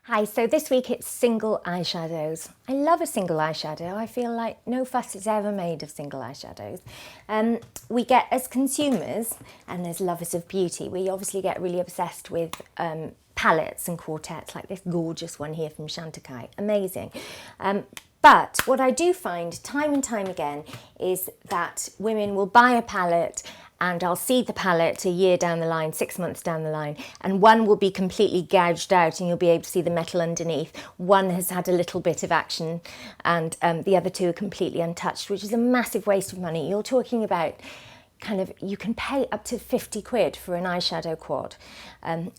Hi, so this week it's single eyeshadows. I love a single eyeshadow. I feel like no fuss is ever made of single eyeshadows. We get, as consumers and as lovers of beauty, we obviously get really obsessed with palettes and quartets, like this gorgeous one here from Chantecaille. Amazing. But what I do find time and time again is that women will buy a palette and I'll see the palette a year down the line, 6 months down the line, and one will be completely gouged out and you'll be able to see the metal underneath. One has had a little bit of action and the other two are completely untouched, which is a massive waste of money. You're talking about you can pay up to 50 quid for an eyeshadow quad,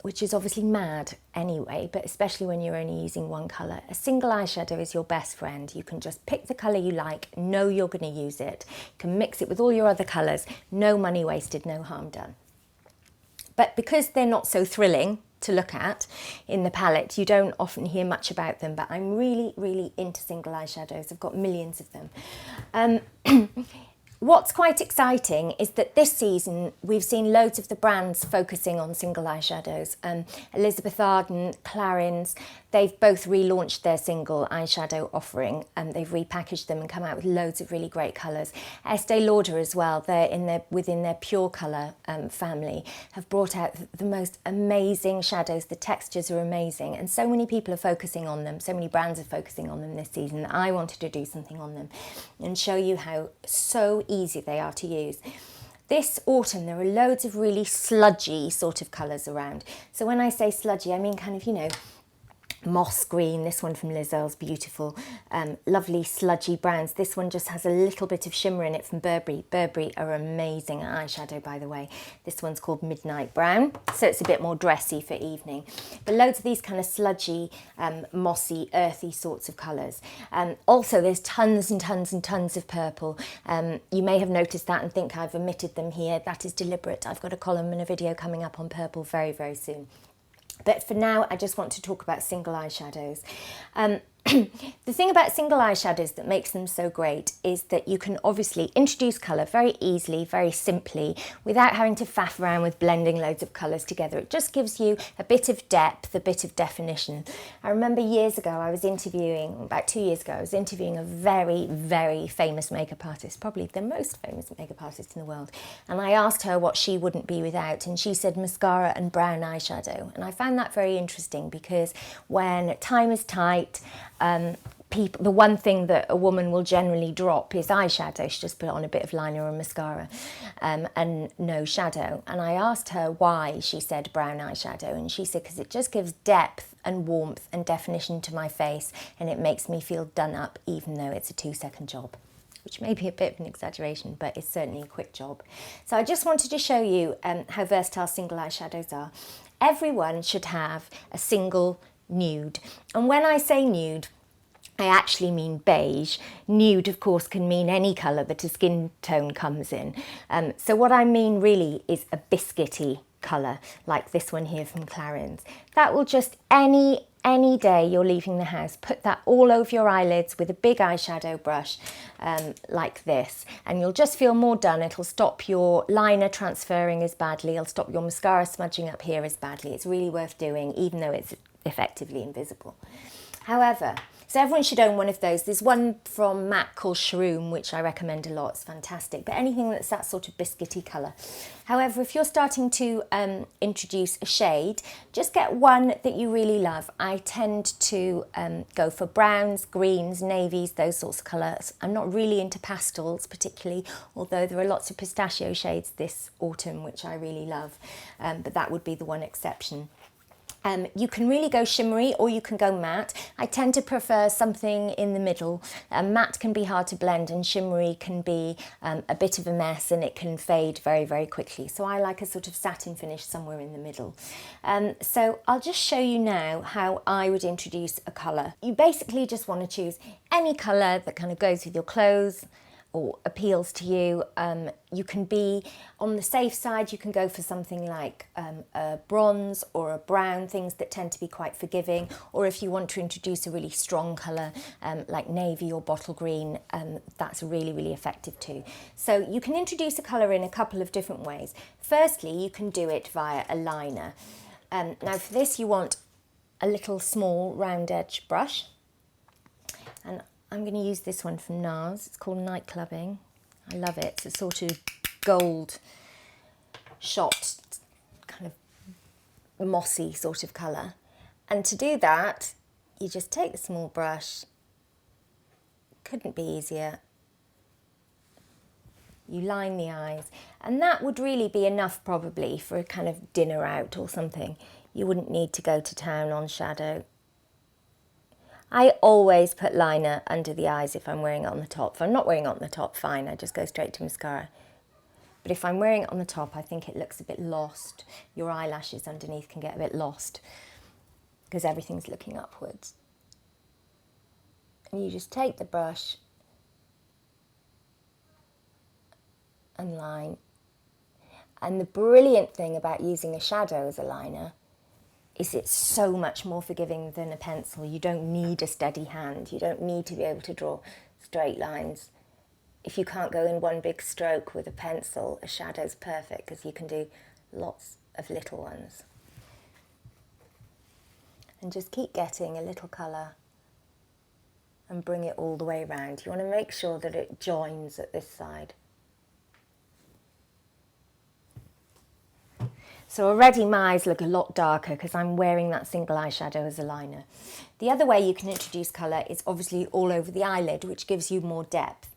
which is obviously mad anyway, but especially when you're only using one colour. A single eyeshadow is your best friend. You can just pick the colour you like, know you're going to use it. You can mix it with all your other colours, no money wasted, no harm done. But because they're not so thrilling to look at in the palette, you don't often hear much about them, but I'm really, really into single eyeshadows. I've got millions of them. What's quite exciting is that this season we've seen loads of the brands focusing on single eyeshadows. Elizabeth Arden, Clarins, they've both relaunched their single eyeshadow offering and they've repackaged them and come out with loads of really great colours. Estee Lauder as well, they're within their Pure Colour family, have brought out the most amazing shadows. The textures are amazing and so many people are focusing on them, so many brands are focusing on them this season that I wanted to do something on them and show you how so easy they are to use. This autumn there are loads of really sludgy sort of colours around. So when I say sludgy, I mean kind of, you know, moss green. This one from Liz Earle's beautiful, lovely sludgy browns. This one just has a little bit of shimmer in it from Burberry. Burberry are amazing at eyeshadow, by the way. This one's called Midnight Brown, so it's a bit more dressy for evening. But loads of these kind of sludgy, mossy, earthy sorts of colours. Also, there's tons and tons and tons of purple. You may have noticed that and think I've omitted them here. That is deliberate. I've got a column and a video coming up on purple very, very soon. But for now, I just want to talk about single eyeshadows. The thing about single eyeshadows that makes them so great is that you can obviously introduce colour very easily, very simply, without having to faff around with blending loads of colours together. It just gives you a bit of depth, a bit of definition. I remember years ago, about 2 years ago, I was interviewing a very, very famous makeup artist, probably the most famous makeup artist in the world. And I asked her what she wouldn't be without, and she said mascara and brown eyeshadow. And I found that very interesting because when time is tight, the one thing that a woman will generally drop is eyeshadow. She just put on a bit of liner or mascara and no shadow. And I asked her why she said brown eyeshadow, and she said because it just gives depth and warmth and definition to my face and it makes me feel done up even though it's a 2-second job, which may be a bit of an exaggeration, but it's certainly a quick job. So I just wanted to show you how versatile single eyeshadows are. Everyone should have a single nude. And when I say nude, I actually mean beige. Nude, of course, can mean any colour that a skin tone comes in. So what I mean really is a biscuity colour, like this one here from Clarins. That will just, any day you're leaving the house, put that all over your eyelids with a big eyeshadow brush like this, and you'll just feel more done. It'll stop your liner transferring as badly, it'll stop your mascara smudging up here as badly. It's really worth doing, even though it's effectively invisible. However, so everyone should own one of those. There's one from MAC called Shroom, which I recommend a lot. It's fantastic. But anything that's that sort of biscuity colour. However, if you're starting to introduce a shade, just get one that you really love. I tend to go for browns, greens, navies, those sorts of colours. I'm not really into pastels particularly, although there are lots of pistachio shades this autumn, which I really love. But that would be the one exception. You can really go shimmery or you can go matte. I tend to prefer something in the middle. Matte can be hard to blend and shimmery can be a bit of a mess and it can fade very, very quickly. So I like a sort of satin finish somewhere in the middle. So I'll just show you now how I would introduce a colour. You basically just want to choose any colour that kind of goes with your clothes or appeals to you. You can be on the safe side, you can go for something like a bronze or a brown, things that tend to be quite forgiving, or if you want to introduce a really strong colour like navy or bottle green, that's really, really effective too. So you can introduce a colour in a couple of different ways. Firstly, you can do it via a liner. Now for this you want a little small round edge brush, and I'm going to use this one from NARS. It's called Night Clubbing. I love it. It's a sort of gold shot, kind of mossy sort of colour. And to do that, you just take the small brush. Couldn't be easier. You line the eyes, and that would really be enough probably for a kind of dinner out or something. You wouldn't need to go to town on shadow. I always put liner under the eyes if I'm wearing it on the top. If I'm not wearing it on the top, fine, I just go straight to mascara. But if I'm wearing it on the top, I think it looks a bit lost. Your eyelashes underneath can get a bit lost because everything's looking upwards. And you just take the brush and line. And the brilliant thing about using a shadow as a liner is it's so much more forgiving than a pencil. You don't need a steady hand. You don't need to be able to draw straight lines. If you can't go in one big stroke with a pencil, a shadow's perfect because you can do lots of little ones. And just keep getting a little colour and bring it all the way around. You want to make sure that it joins at this side. So already my eyes look a lot darker because I'm wearing that single eyeshadow as a liner. The other way you can introduce colour is obviously all over the eyelid, which gives you more depth.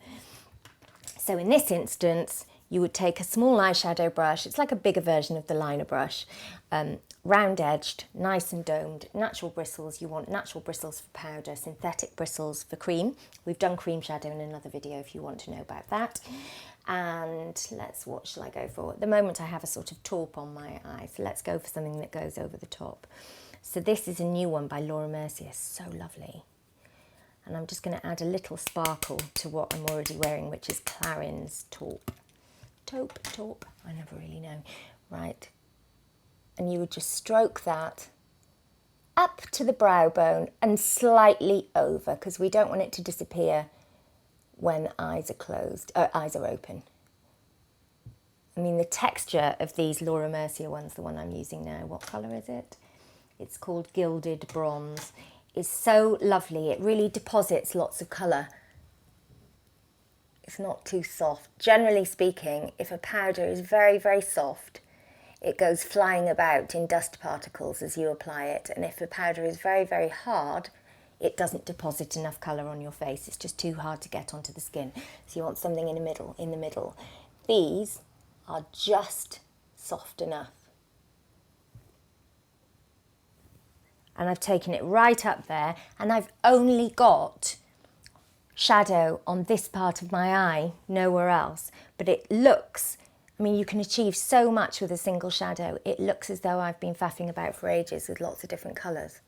So in this instance, you would take a small eyeshadow brush. It's like a bigger version of the liner brush, round edged, nice and domed, natural bristles. You want natural bristles for powder, synthetic bristles for cream. We've done cream shadow in another video if you want to know about that. And what shall I go for? At the moment I have a sort of taupe on my eye, so let's go for something that goes over the top. So this is a new one by Laura Mercier, so lovely. And I'm just going to add a little sparkle to what I'm already wearing, which is Claren's taupe. Taupe, I never really know. Right. And you would just stroke that up to the brow bone and slightly over, because we don't want it to disappear when eyes are closed, eyes are open. I mean, the texture of these Laura Mercier ones, the one I'm using now, what colour is it? It's called Gilded Bronze. Is so lovely. It really deposits lots of colour. It's not too soft. Generally speaking, if a powder is very, very soft, it goes flying about in dust particles as you apply it. And if a powder is very, very hard, it doesn't deposit enough colour on your face. It's just too hard to get onto the skin. So you want something in the middle. These are just soft enough. And I've taken it right up there, and I've only got shadow on this part of my eye, nowhere else. But it looks, I mean, you can achieve so much with a single shadow. It looks as though I've been faffing about for ages with lots of different colours.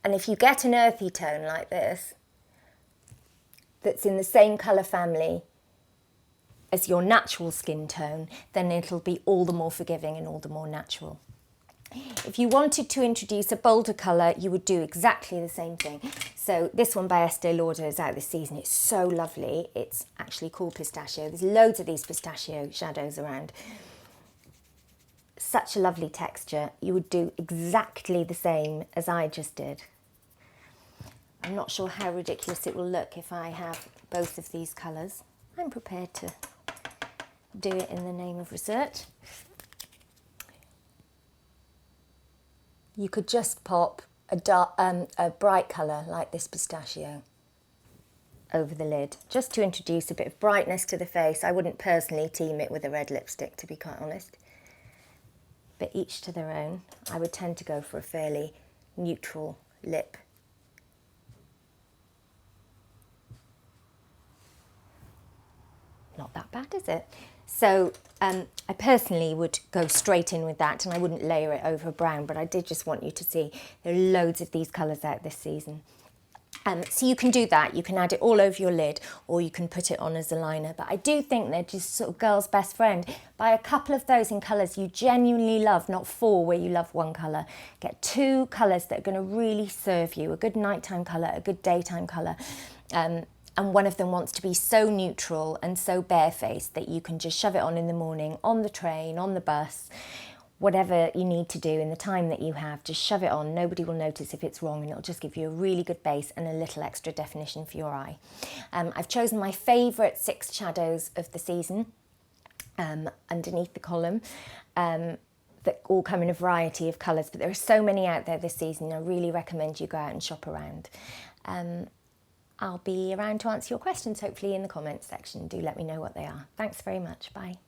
And if you get an earthy tone like this, that's in the same colour family as your natural skin tone, then it'll be all the more forgiving and all the more natural. If you wanted to introduce a bolder colour, you would do exactly the same thing. So this one by Estee Lauder is out this season. It's so lovely. It's actually called Pistachio. There's loads of these pistachio shadows around. Such a lovely texture. You would do exactly the same as I just did. I'm not sure how ridiculous it will look if I have both of these colours. I'm prepared to do it in the name of research. You could just pop a bright colour like this pistachio over the lid, just to introduce a bit of brightness to the face. I wouldn't personally team it with a red lipstick, to be quite honest. But each to their own. I would tend to go for a fairly neutral lip. Not that bad, is it? So I personally would go straight in with that, and I wouldn't layer it over brown, but I did just want you to see there are loads of these colours out this season. So you can do that. You can add it all over your lid, or you can put it on as a liner. But I do think they're just sort of girl's best friend. Buy a couple of those in colours you genuinely love, not 4 where you love one colour. Get 2 colours that are going to really serve you, a good nighttime colour, a good daytime colour. And one of them wants to be so neutral and so barefaced that you can just shove it on in the morning, on the train, on the bus, whatever you need to do in the time that you have, just shove it on. Nobody will notice if it's wrong, and it'll just give you a really good base and a little extra definition for your eye. I've chosen my favourite 6 shadows of the season underneath the column. That all come in a variety of colours, but there are so many out there this season. I really recommend you go out and shop around. I'll be around to answer your questions, hopefully in the comments section. Do let me know what they are. Thanks very much. Bye.